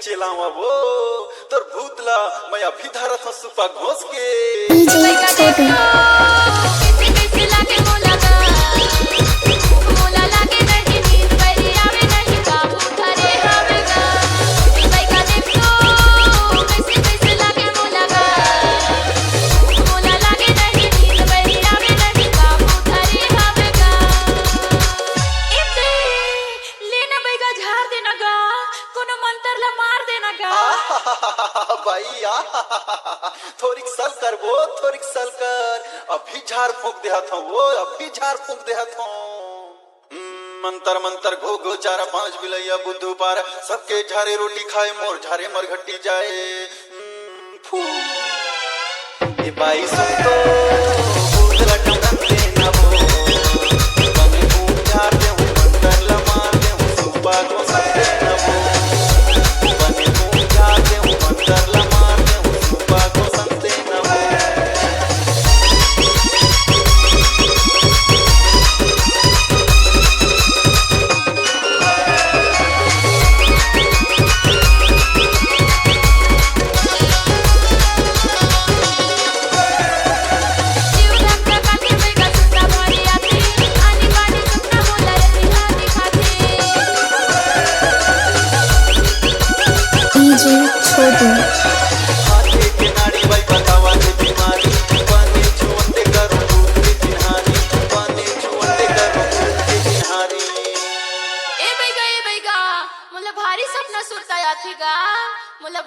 चेलावा वो तोर भूतला मैं अभी धारत हूँ सुपा घोस के भाई थोड़िक सल कर वो थोड़िक सल कर अभी झाड़ फूंक दे था वो अभी झाड़ फूंक दे था मंतर मंतर घो घो चारा पांच बिलैया बुद्धू पार सबके झारे रोटी खाए मोर झारे मरघट्टी जाए फू ये बाई सुन तो भूतला टंगन दे ना वो बने फूंक झाड़ दे हूँ मंतर लमार दे हूँ सुबह को सब दे ना वो बने फूंक झाड़ दे हूँ मंतर लमार दे हूँ सुबह को सब दे ना वो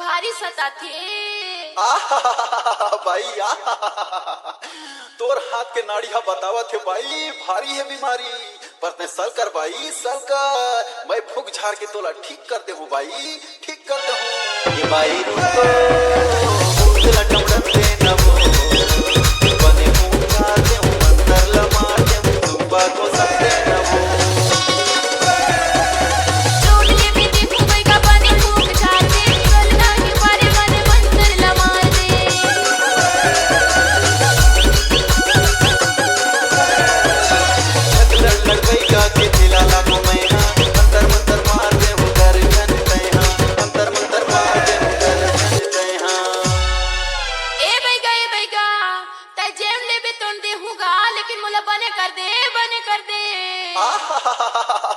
भारी सता थे भाई तोर हाथ के नाड़ी हा बतावा थे भाई भारी है बीमारी पर ते सल कर भाई सल कर मैं फूक झाड़ के तोला ठीक कर दे हूँ भाई ठीक कर दे हूँ ये भाई रुको भूतला टमड़न दे ना वो बने फूक झाड़ दे हूँ मंतर लमार दे हूँ सुबह को सब दे ना वो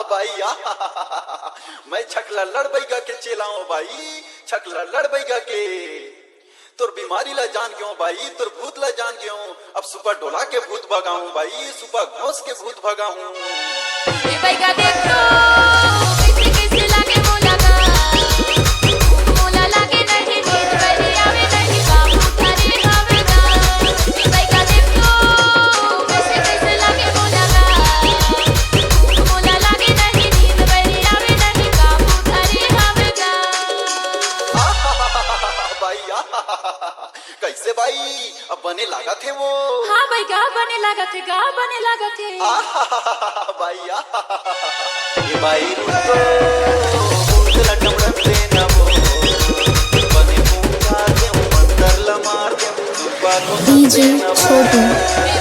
भाई मैं छकला लड़ बैगा के चेलाऊं भाई छकला लड़ बैगा के तोर बीमारी ला जान क्यों भाई तोर भूत ला जान क्यों अब सुपर डोला के भूत भगाऊं भाई सुपर घोस के भूत भगाऊं ए बैगा देख तो कैसे लागे मोला लागे नहीं नींद बड़ी आवे नहीं काबू थारे आवेगा ए बैगा देख तो कैसे लागे मोला लागे नहीं नींद बड़ी आवे नहीं काबू थारे आवेगा भाई कैसे भाई अब बने लगा थे वो हाँ भाई गा बने लगा थे भाई ये भाई रुको भूतला टमड़न दे ना वो बने फूंक झाड़ दे हूँ मंतर लमार दे हूँ सुबह को सब दे ना वो